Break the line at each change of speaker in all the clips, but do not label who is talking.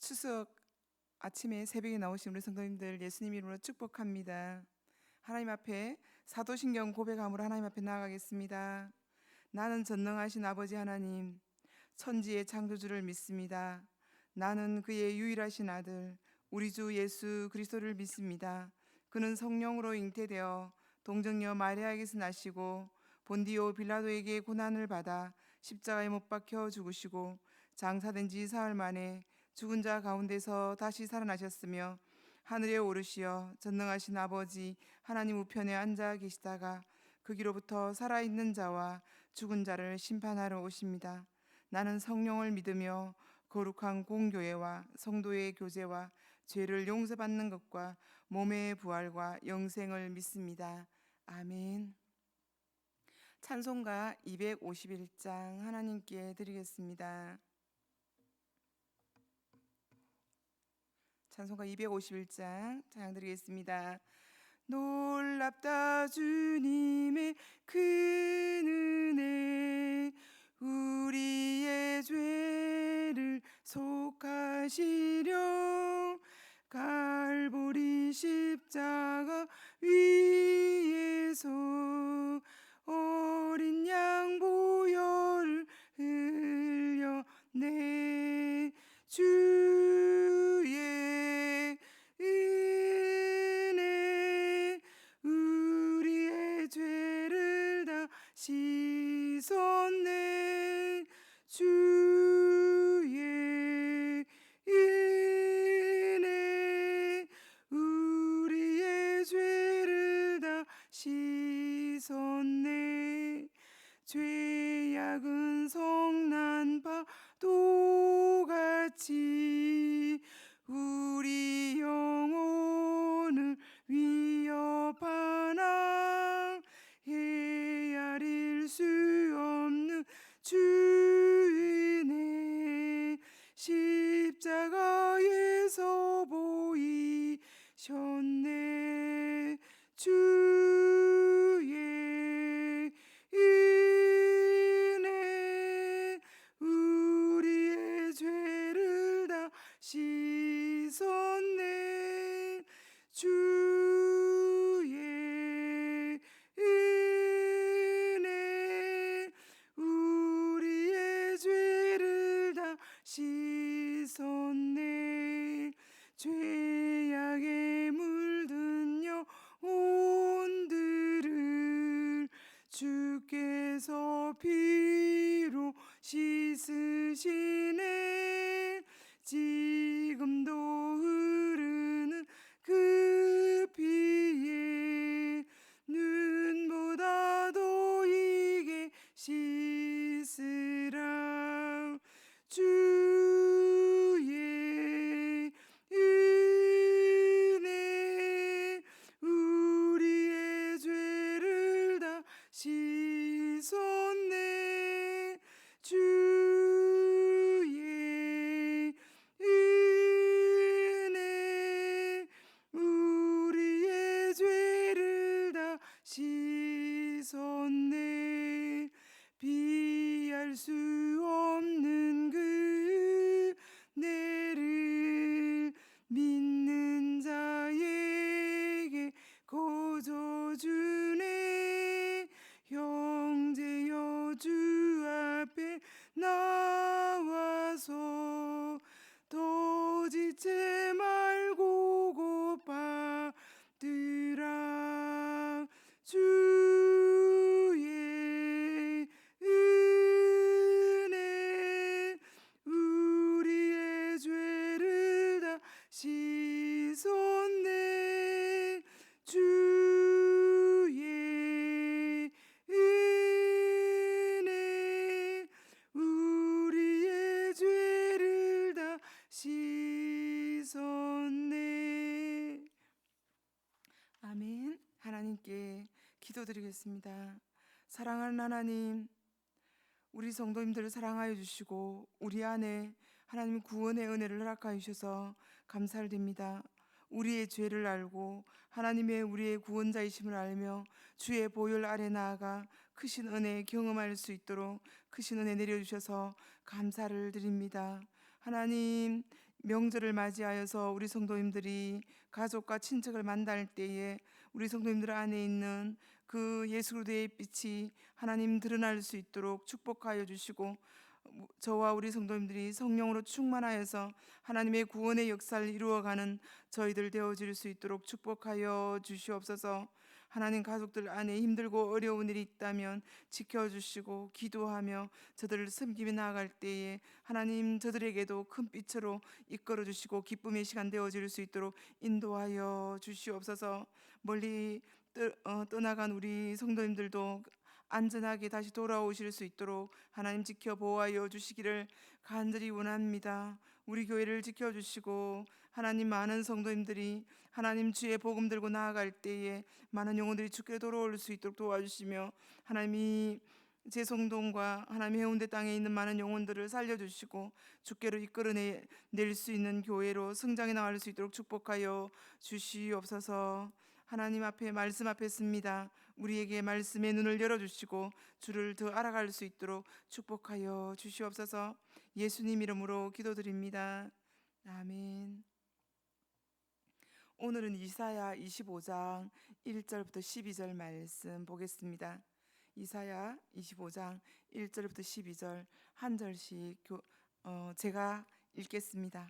추석 아침에 새벽에 나오신 우리 성도님들 예수님 이름으로 축복합니다. 하나님 앞에 사도신경 고백함으로 하나님 앞에 나아가겠습니다. 나는 전능하신 아버지 하나님, 천지의 창조주를 믿습니다. 나는 그의 유일하신 아들 우리 주 예수 그리스도를 믿습니다. 그는 성령으로 잉태되어 동정녀 마리아에게서 나시고 본디오 빌라도에게 고난을 받아 십자가에 못 박혀 죽으시고 장사된 지 사흘 만에 죽은 자 가운데서 다시 살아나셨으며 하늘에 오르시어 전능하신 아버지 하나님 우편에 앉아 계시다가 거기로부터 살아있는 자와 죽은 자를 심판하러 오십니다. 나는 성령을 믿으며 거룩한 공교회와 성도의 교제와 죄를 용서받는 것과 몸의 부활과 영생을 믿습니다. 아멘. 찬송가 251장 하나님께 드리겠습니다. 찬송가 251장 찬양 드리겠습니다. 놀랍다 주님의 큰 은혜, 우리의 죄를 속하시려 갈보리 십자가 위에서 어린 양 보혈을 흘려내 주의 은혜 우리의 죄를 다 씻었네. 주의 은혜 우리의 죄를 다 씻었네. 죄악은 성난 파도같이 우리 영혼을 위협하나 헤아릴 수 없는 주인의 십자가에서 보이셨네. 주의 은혜 우리의 죄를 다 씻었네. 주의 은혜 우리의 죄를 다 씻었네. 죄악에 물든 영혼들을 주께서 피로 씻으시네. 지금도 흐르는 그 피에 눈보다 더이게 씻으라. 주의 은혜 우리의 죄를 다 씻었네. 주의 은혜 우리의 죄를 다 씻었네. 비할 수 없는 그 은혜를 믿는 자에게 거저 주네. 형제여 주 앞에 나와서 더 지체 말고 곧받으라. 주의 은혜 우리의 죄를 다 씻었네. 주의 은혜 우리의 죄를 다 씻었네. 아멘. 하나님께 기도드리겠습니다. 사랑하는 하나님, 우리 성도님들을 사랑하여 주시고 우리 안에 하나님 구원의 은혜를 허락하여 주셔서 감사를 드립니다. 우리의 죄를 알고 하나님의 우리의 구원자이심을 알며 주의 보혈 아래 나아가 크신 은혜 경험할 수 있도록 크신 은혜 내려주셔서 감사를 드립니다. 하나님, 명절을 맞이하여서 우리 성도님들이 가족과 친척을 만날 때에 우리 성도님들 안에 있는 그 예수 그리스도의 빛이 하나님 드러날 수 있도록 축복하여 주시고, 저와 우리 성도님들이 성령으로 충만하여서 하나님의 구원의 역사를 이루어가는 저희들 되어질 수 있도록 축복하여 주시옵소서. 하나님, 가족들 안에 힘들고 어려운 일이 있다면 지켜주시고 기도하며 저들을 섬기며 나아갈 때에 하나님, 저들에게도 큰 빛으로 이끌어 주시고 기쁨의 시간 되어질 수 있도록 인도하여 주시옵소서. 멀리 떠나간 우리 성도님들도 안전하게 다시 돌아오실 수 있도록 하나님 지켜 보호하여 주시기를 간절히 원합니다. 우리 교회를 지켜주시고 하나님, 많은 성도님들이 하나님 주의 복음 들고 나아갈 때에 많은 영혼들이 주께 돌아올 수 있도록 도와주시며, 하나님이 제성동과 하나님 해운대 땅에 있는 많은 영혼들을 살려주시고 주께로 이끌어낼 수 있는 교회로 성장해 나갈 수 있도록 축복하여 주시옵소서. 하나님 앞에, 말씀 앞에 씁니다. 우리에게 말씀의 눈을 열어주시고 주를 더 알아갈 수 있도록 축복하여 주시옵소서. 예수님 이름으로 기도드립니다. 아멘. 오늘은 이사야 25장 1절부터 12절 말씀 보겠습니다. 이사야 25장 1절부터 12절 한 절씩 제가 읽겠습니다.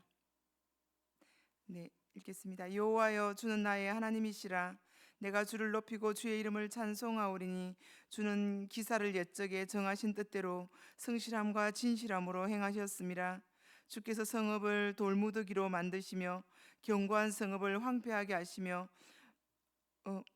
네, 읽겠습니다. 여호와여, 주는 나의 하나님이시라. 내가 주를 높이고 주의 이름을 찬송하오리니 주는 기사를 옛적에 정하신 뜻대로 성실함과 진실함으로 행하셨음이라. 주께서 성읍을 돌무더기로 만드시며 견고한 성읍을 황폐하게 하시며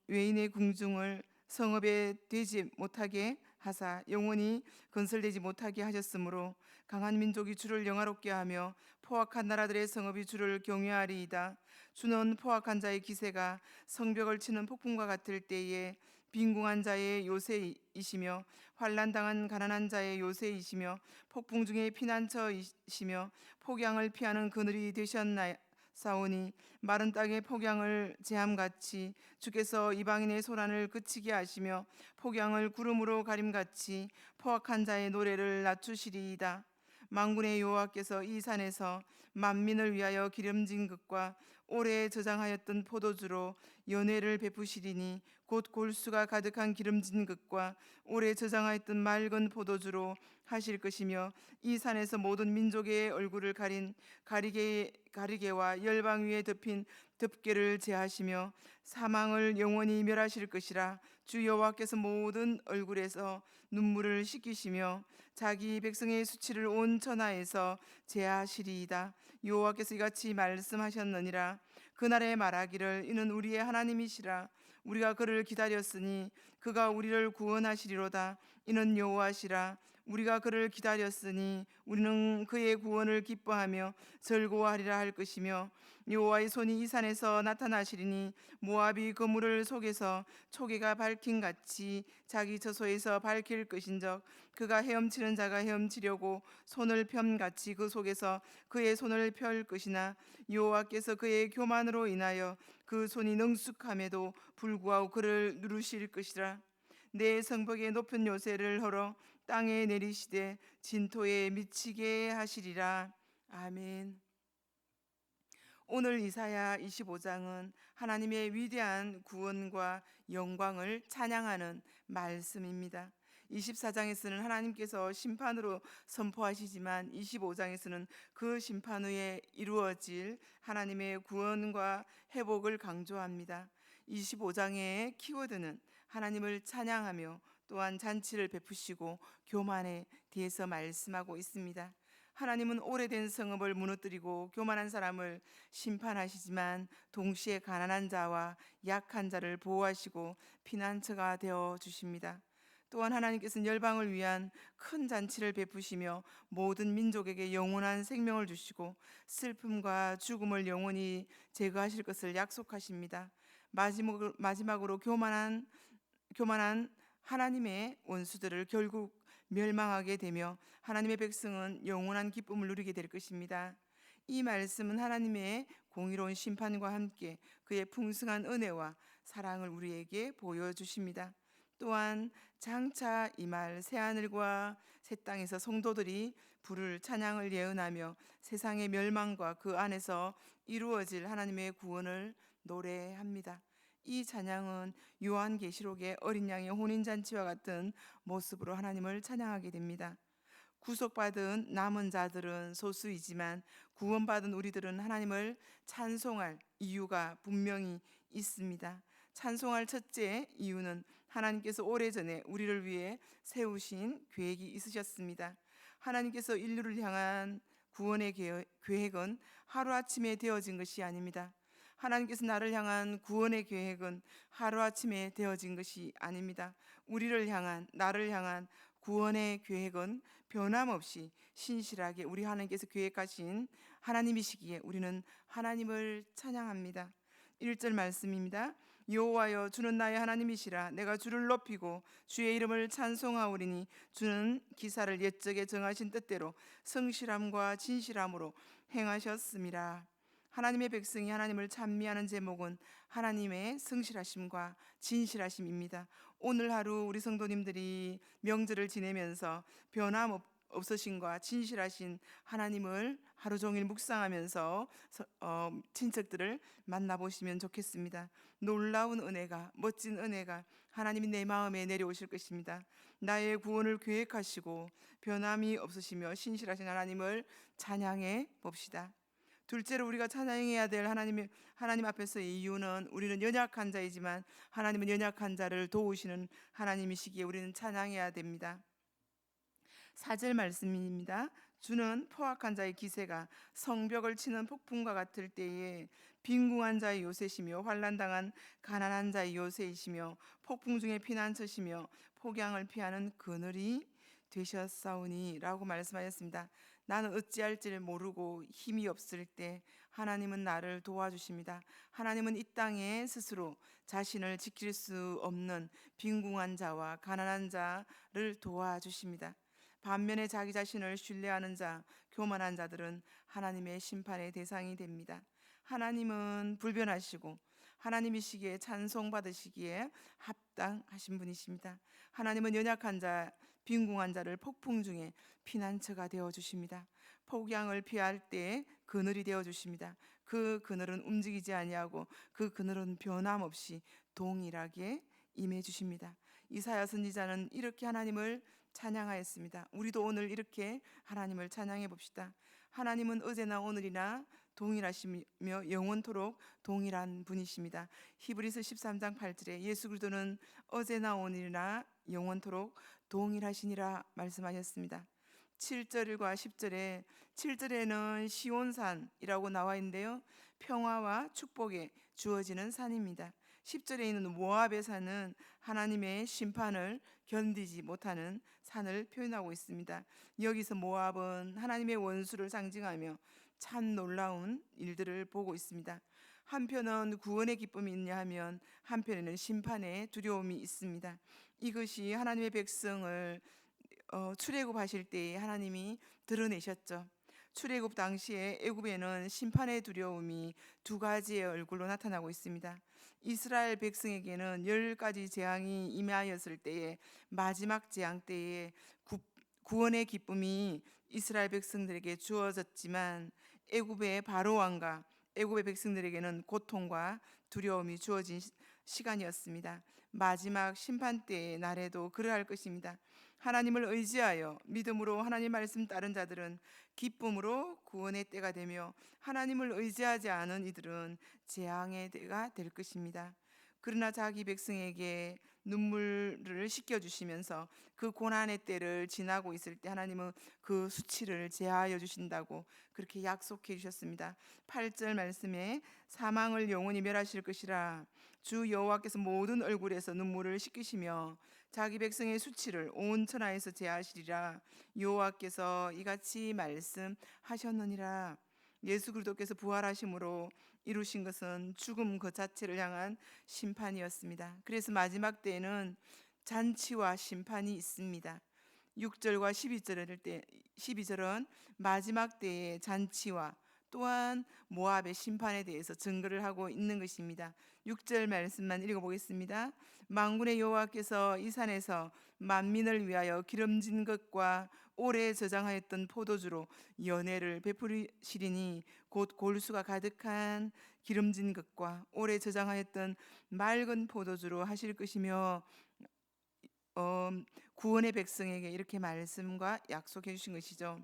외인의 궁중을 성읍에 되지 못하게 하사 영원히 건설되지 못하게 하셨으므로 강한 민족이 주를 영화롭게 하며 포악한 나라들의 성읍이 주를 경외하리이다. 주는 포악한 자의 기세가 성벽을 치는 폭풍과 같을 때에 빈궁한 자의 요새이시며 환난당한 가난한 자의 요새이시며 폭풍 중에 피난처이시며 폭양을 피하는 그늘이 되셨나사오니 마른 땅의 폭양을 제함같이 주께서 이방인의 소란을 그치게 하시며 폭양을 구름으로 가림같이 포악한 자의 노래를 낮추시리이다. 만군의 여호와께서 이 산에서 만민을 위하여 기름진 것과 오래 저장하였던 포도주로 연회를 베푸시리니 곧 골수가 가득한 기름진 것과 오래 저장하였던 맑은 포도주로 하실 것이며, 이 산에서 모든 민족의 얼굴을 가린 가리개와 열방 위에 덮인 덮개를 제하시며 사망을 영원히 멸하실 것이라. 주 여호와께서 모든 얼굴에서 눈물을 씻기시며 자기 백성의 수치를 온 천하에서 제하시리이다. 여호와께서 이같이 말씀하셨느니라. 그날에 말하기를 이는 우리의 하나님이시라. 우리가 그를 기다렸으니 그가 우리를 구원하시리로다. 이는 여호와시라. 우리가 그를 기다렸으니 우리는 그의 구원을 기뻐하며 즐거워하리라 할 것이며, 여호와의 손이 이 산에서 나타나시리니 모압이 그물을 속에서 초계가 밝힌 같이 자기 처소에서 밝힐 것인적, 그가 헤엄치는 자가 헤엄치려고 손을 펴같이 그 속에서 그의 손을 펼 것이나, 여호와께서 그의 교만으로 인하여 그 손이 능숙함에도 불구하고 그를 누르실 것이라. 내 성벽의 높은 요새를 헐어 땅에 내리시되 진토에 미치게 하시리라. 아멘. 오늘 이사야 25장은 하나님의 위대한 구원과 영광을 찬양하는 말씀입니다. 24장에서는 하나님께서 심판으로 선포하시지만 25장에서는 그 심판 후에 이루어질 하나님의 구원과 회복을 강조합니다. 25장의 키워드는 하나님을 찬양하며 또한 잔치를 베푸시고 교만에 대해서 말씀하고 있습니다. 하나님은 오래된 성읍을 무너뜨리고 교만한 사람을 심판하시지만 동시에 가난한 자와 약한 자를 보호하시고 피난처가 되어 주십니다. 또한 하나님께서는 열방을 위한 큰 잔치를 베푸시며 모든 민족에게 영원한 생명을 주시고 슬픔과 죽음을 영원히 제거하실 것을 약속하십니다. 마지막으로 교만한 하나님의 원수들을 결국 멸망하게 되며 하나님의 백성은 영원한 기쁨을 누리게 될 것입니다. 이 말씀은 하나님의 공의로운 심판과 함께 그의 풍성한 은혜와 사랑을 우리에게 보여주십니다. 또한 장차 임할 새하늘과 새 땅에서 성도들이 부를 찬양을 예언하며 세상의 멸망과 그 안에서 이루어질 하나님의 구원을 노래합니다. 이 찬양은 요한계시록의 어린 양의 혼인잔치와 같은 모습으로 하나님을 찬양하게 됩니다. 구속받은 남은 자들은 소수이지만 구원받은 우리들은 하나님을 찬송할 이유가 분명히 있습니다. 찬송할 첫째 이유는 하나님께서 오래전에 우리를 위해 세우신 계획이 있으셨습니다. 하나님께서 인류를 향한 구원의 계획은 하루아침에 되어진 것이 아닙니다. 하나님께서 나를 향한 구원의 계획은 하루아침에 되어진 것이 아닙니다. 우리를 향한, 나를 향한 구원의 계획은 변함없이 신실하게 우리 하나님께서 계획하신 하나님이시기에 우리는 하나님을 찬양합니다. 1절 말씀입니다. 여호와여, 주는 나의 하나님이시라. 내가 주를 높이고 주의 이름을 찬송하오리니 주는 기사를 옛적에 정하신 뜻대로 성실함과 진실함으로 행하셨음이라. 하나님의 백성이 하나님을 찬미하는 제목은 하나님의 성실하심과 진실하심입니다. 오늘 하루 우리 성도님들이 명절을 지내면서 변함없으신과 진실하신 하나님을 하루 종일 묵상하면서 친척들을 만나보시면 좋겠습니다. 놀라운 은혜가, 멋진 은혜가 하나님이 내 마음에 내려오실 것입니다. 나의 구원을 계획하시고 변함이 없으시며 신실하신 하나님을 찬양해 봅시다. 둘째로 우리가 찬양해야 될 하나님 앞에서의 이유는 우리는 연약한 자이지만 하나님은 연약한 자를 도우시는 하나님이시기에 우리는 찬양해야 됩니다. 4절 말씀입니다. 주는 포악한 자의 기세가 성벽을 치는 폭풍과 같을 때에 빈궁한 자의 요새시며 환난당한 가난한 자의 요새이시며 폭풍 중에 피난처시며 폭양을 피하는 그늘이 되셨사오니 라고 말씀하셨습니다. 나는 어찌할지를 모르고 힘이 없을 때 하나님은 나를 도와주십니다. 하나님은 이 땅에 스스로 자신을 지킬 수 없는 빈궁한 자와 가난한 자를 도와주십니다. 반면에 자기 자신을 신뢰하는 자, 교만한 자들은 하나님의 심판의 대상이 됩니다. 하나님은 불변하시고 하나님이시기에 찬송받으시기에 합당하신 분이십니다. 하나님은 연약한 자, 빈궁한 자를 폭풍 중에 피난처가 되어주십니다. 폭양을 피할 때 그늘이 되어주십니다. 그 그늘은 움직이지 아니하고 그 그늘은 변함없이 동일하게 임해주십니다. 이사야 선지자는 이렇게 하나님을 찬양하였습니다. 우리도 오늘 이렇게 하나님을 찬양해 봅시다. 하나님은 어제나 오늘이나 동일하시며 영원토록 동일한 분이십니다. 히브리서 13장 8절에 예수 그리스도는 어제나 오늘이나 영원토록 동일하시니라 말씀하셨습니다. 7절과 10절에 7절에는 시온산이라고 나와 있는데요, 평화와 축복에 주어지는 산입니다. 10절에 있는 모압의 산은 하나님의 심판을 견디지 못하는 산을 표현하고 있습니다. 여기서 모압은 하나님의 원수를 상징하며 참 놀라운 일들을 보고 있습니다. 한편은 구원의 기쁨이 있냐 하면 한편에는 심판의 두려움이 있습니다. 이것이 하나님의 백성을 출애굽하실 때에 하나님이 드러내셨죠. 출애굽 당시에 애굽에는 심판의 두려움이 두 가지의 얼굴로 나타나고 있습니다. 이스라엘 백성에게는 10가지 재앙이 임하였을 때에 마지막 재앙 때에 구원의 기쁨이 이스라엘 백성들에게 주어졌지만 애굽의 바로 왕과 애굽의 백성들에게는 고통과 두려움이 주어진 시간이었습니다. 마지막 심판 때의 날에도 그러할 것입니다. 하나님을 의지하여 믿음으로 하나님 말씀 따른 자들은 기쁨으로 구원의 때가 되며 하나님을 의지하지 않은 이들은 재앙의 때가 될 것입니다. 그러나 자기 백성에게 눈물을 씻겨주시면서 그 고난의 때를 지나고 있을 때 하나님은 그 수치를 제하여 주신다고 그렇게 약속해 주셨습니다. 8절 말씀에 사망을 영원히 멸하실 것이라. 주 여호와께서 모든 얼굴에서 눈물을 씻기시며 자기 백성의 수치를 온 천하에서 제하시리라. 여호와께서 이같이 말씀하셨느니라. 예수 그리스도께서 부활하심으로 이루신 것은 죽음 그 자체를 향한 심판이었습니다. 그래서 마지막 때에는 잔치와 심판이 있습니다. 6절과 12절은 마지막 때의 잔치와 또한 모압의 심판에 대해서 증거를 하고 있는 것입니다. 6절 말씀만 읽어보겠습니다. 만군의 여호와께서 이 산에서 만민을 위하여 기름진 것과 오래 저장하였던 포도주로 연회를 베푸시리니 곧 골수가 가득한 기름진 것과 오래 저장하였던 맑은 포도주로 하실 것이며 어, 구원의 백성에게 이렇게 말씀과 약속해 주신 것이죠.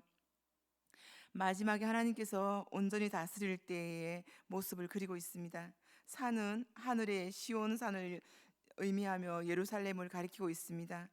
마지막에 하나님께서 온전히 다스릴 때의 모습을 그리고 있습니다. 산은 하늘의 시온산을 의미하며 예루살렘을 가리키고 있습니다.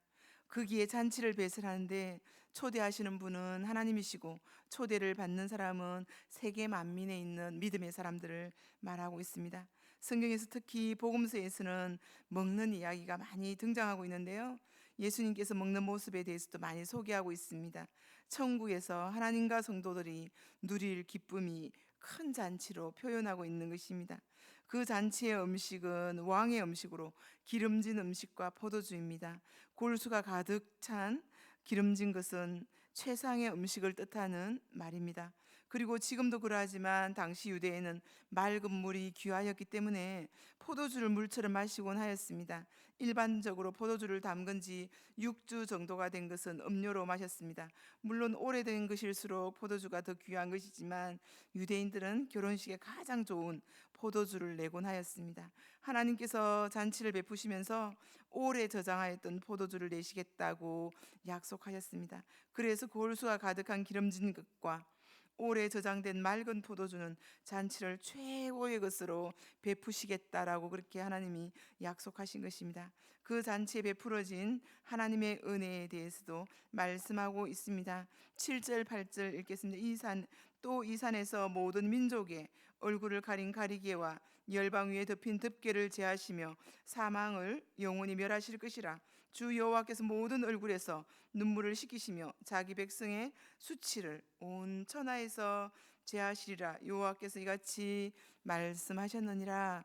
거기에 잔치를 배설하는데 초대하시는 분은 하나님이시고 초대를 받는 사람은 세계 만민에 있는 믿음의 사람들을 말하고 있습니다. 성경에서 특히 복음서에서는 먹는 이야기가 많이 등장하고 있는데요. 예수님께서 먹는 모습에 대해서도 많이 소개하고 있습니다. 천국에서 하나님과 성도들이 누릴 기쁨이 큰 잔치로 표현하고 있는 것입니다. 그 잔치의 음식은 왕의 음식으로 기름진 음식과 포도주입니다. 골수가 가득 찬 기름진 것은 최상의 음식을 뜻하는 말입니다. 그리고 지금도 그러하지만 당시 유대에는 맑은 물이 귀하였기 때문에 포도주를 물처럼 마시곤 하였습니다. 일반적으로 포도주를 담근 지 6주 정도가 된 것은 음료로 마셨습니다. 물론 오래된 것일수록 포도주가 더 귀한 것이지만 유대인들은 결혼식에 가장 좋은 포도주를 내곤 하였습니다. 하나님께서 잔치를 베푸시면서 오래 저장하였던 포도주를 내시겠다고 약속하셨습니다. 그래서 골수가 가득한 기름진 것과 오래 저장된 맑은 포도주는 잔치를 최고의 것으로 베푸시겠다라고 그렇게 하나님이 약속하신 것입니다. 그 잔치에 베풀어진 하나님의 은혜에 대해서도 말씀하고 있습니다. 7절 8절 읽겠습니다. 이 산에서 모든 민족의 얼굴을 가린 가리개와 열방 위에 덮인 덮개를 제하시며 사망을 영원히 멸하실 것이라. 주 여호와께서 모든 얼굴에서 눈물을 씻기시며 자기 백성의 수치를 온 천하에서 제하시리라. 여호와께서 이같이 말씀하셨느니라.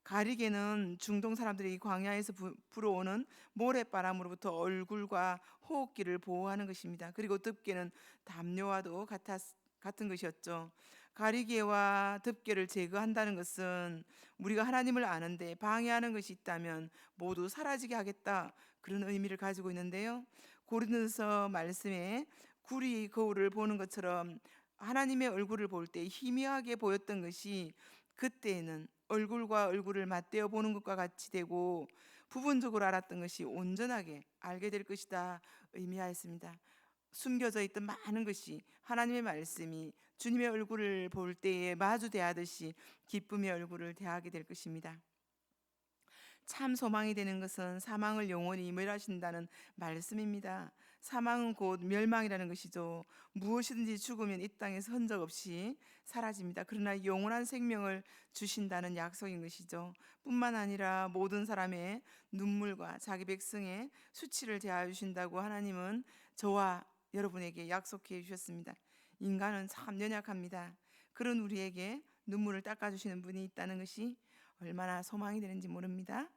가리개는 중동 사람들이 광야에서 불어오는 모래바람으로부터 얼굴과 호흡기를 보호하는 것입니다. 그리고 덮개는 담요와도 같은 것이었죠. 가리개와 덮개를 제거한다는 것은 우리가 하나님을 아는데 방해하는 것이 있다면 모두 사라지게 하겠다, 그런 의미를 가지고 있는데요. 고린도서 말씀에 구리 거울을 보는 것처럼 하나님의 얼굴을 볼 때 희미하게 보였던 것이 그때에는 얼굴과 얼굴을 맞대어 보는 것과 같이 되고 부분적으로 알았던 것이 온전하게 알게 될 것이다 의미하였습니다. 숨겨져 있던 많은 것이 하나님의 말씀이 주님의 얼굴을 볼 때에 마주 대하듯이 기쁨의 얼굴을 대하게 될 것입니다. 참 소망이 되는 것은 사망을 영원히 멸하신다는 말씀입니다. 사망은 곧 멸망이라는 것이죠. 무엇이든지 죽으면 이 땅에서 흔적 없이 사라집니다. 그러나 영원한 생명을 주신다는 약속인 것이죠. 뿐만 아니라 모든 사람의 눈물과 자기 백성의 수치를 대하여 주신다고 하나님은 저와 여러분에게 약속해 주셨습니다. 인간은 참 연약합니다. 그런 우리에게 눈물을 닦아주시는 분이 있다는 것이 얼마나 소망이 되는지 모릅니다.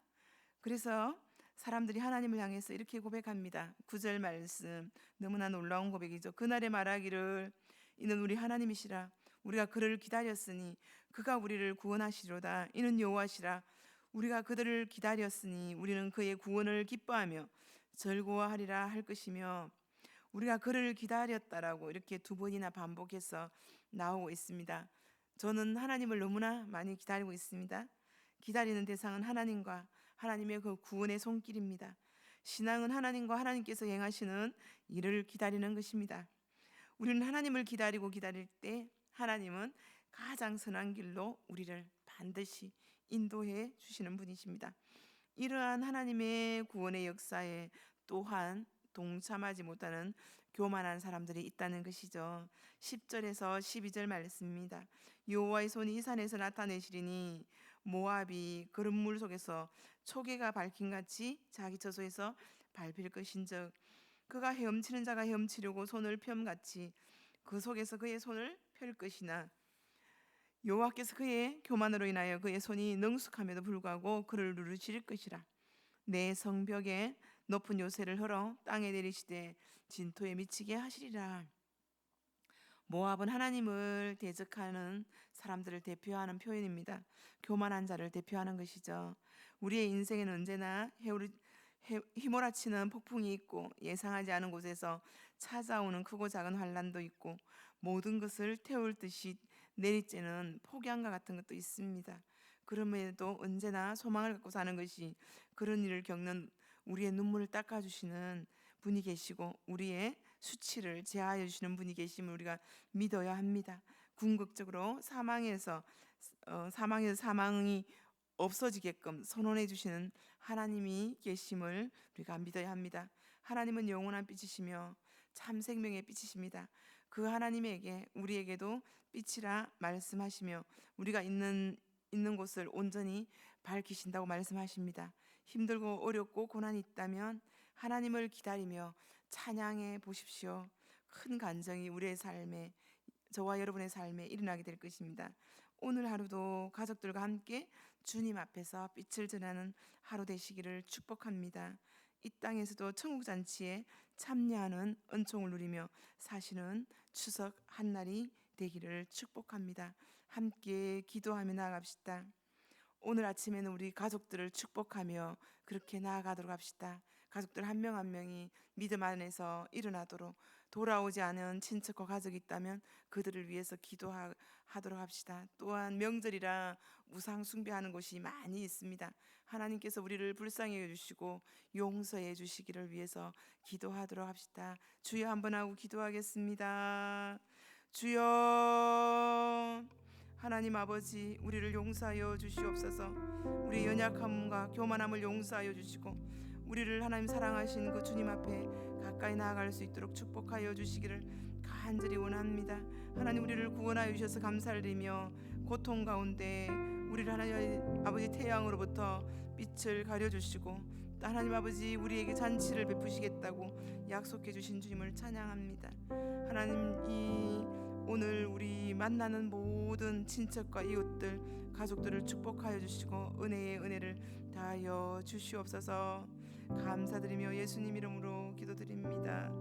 그래서 사람들이 하나님을 향해서 이렇게 고백합니다. 9절 말씀, 너무나 놀라운 고백이죠. 그날에 말하기를 이는 우리 하나님이시라. 우리가 그를 기다렸으니 그가 우리를 구원하시리로다. 이는 여호와시라. 우리가 그들을 기다렸으니 우리는 그의 구원을 기뻐하며 즐거워하리라 할 것이며, 우리가 그를 기다렸다라고 이렇게 두 번이나 반복해서 나오고 있습니다. 저는 하나님을 너무나 많이 기다리고 있습니다. 기다리는 대상은 하나님과 하나님의 그 구원의 손길입니다. 신앙은 하나님과 하나님께서 행하시는 일을 기다리는 것입니다. 우리는 하나님을 기다릴 때 하나님은 가장 선한 길로 우리를 반드시 인도해 주시는 분이십니다. 이러한 하나님의 구원의 역사에 또한 동참하지 못하는 교만한 사람들이 있다는 것이죠. 10절에서 12절 말씀입니다. 여호와의 손이 이 산에서 나타내시리니 모압이 그런 물 속에서 초계가 밝힌 같이 자기 처소에서 밟힐 것인즉 그가 헤엄치는 자가 헤엄치려고 손을 펴같이 그 속에서 그의 손을 펼 것이나 여호와께서 그의 교만으로 인하여 그의 손이 능숙함에도 불구하고 그를 누르실 것이라. 내 성벽에 높은 요새를 헐어 땅에 내리시되 진토에 미치게 하시리라. 모압은 하나님을 대적하는 사람들을 대표하는 표현입니다. 교만한 자를 대표하는 것이죠. 우리의 인생에는 언제나 휘몰아치는 폭풍이 있고 예상하지 않은 곳에서 찾아오는 크고 작은 환란도 있고 모든 것을 태울 듯이 내리쬐는 폭염과 같은 것도 있습니다. 그럼에도 언제나 소망을 갖고 사는 것이 그런 일을 겪는 우리의 눈물을 닦아주시는 분이 계시고 우리의 수치를 제하여 주시는 분이 계심을 우리가 믿어야 합니다. 궁극적으로 사망에서 사망이 없어지게끔 선언해 주시는 하나님이 계심을 우리가 믿어야 합니다. 하나님은 영원한 빛이시며 참 생명의 빛이십니다. 그 하나님에게 우리에게도 빛이라 말씀하시며 우리가 있는 곳을 온전히 밝히신다고 말씀하십니다. 힘들고 어렵고 고난이 있다면 하나님을 기다리며 찬양해 보십시오. 큰 간정이 우리의 삶에, 저와 여러분의 삶에 일어나게 될 것입니다. 오늘 하루도 가족들과 함께 주님 앞에서 빛을 전하는 하루 되시기를 축복합니다. 이 땅에서도 천국 잔치에 참여하는 은총을 누리며 사시는 추석 한날이 되기를 축복합니다. 함께 기도하며 나아갑시다. 오늘 아침에는 우리 가족들을 축복하며 그렇게 나아가도록 합시다. 가족들 한 명 한 명이 믿음 안에서 일어나도록, 돌아오지 않은 친척과 가족이 있다면 그들을 위해서 기도하도록 합시다. 또한 명절이라 우상 숭배하는 곳이 많이 있습니다. 하나님께서 우리를 불쌍히 여주시고 용서해 주시기를 위해서 기도하도록 합시다. 주여 한번 하고 기도하겠습니다. 주여, 하나님 아버지, 우리를 용서하여 주시옵소서. 우리의 연약함과 교만함을 용서하여 주시고 우리를 하나님 사랑하신 그 주님 앞에 가까이 나아갈 수 있도록 축복하여 주시기를 간절히 원합니다. 하나님, 우리를 구원하여 주셔서 감사를 드리며 고통 가운데 우리를 하나님 아버지 태양으로부터 빛을 가려주시고 또 하나님 아버지 우리에게 잔치를 베푸시겠다고 약속해 주신 주님을 찬양합니다. 하나님, 이 오늘 우리 만나는 모든 친척과 이웃들, 가족들을 축복하여 주시고 은혜의 은혜를 다하여 주시옵소서. 감사드리며 예수님 이름으로 기도드립니다.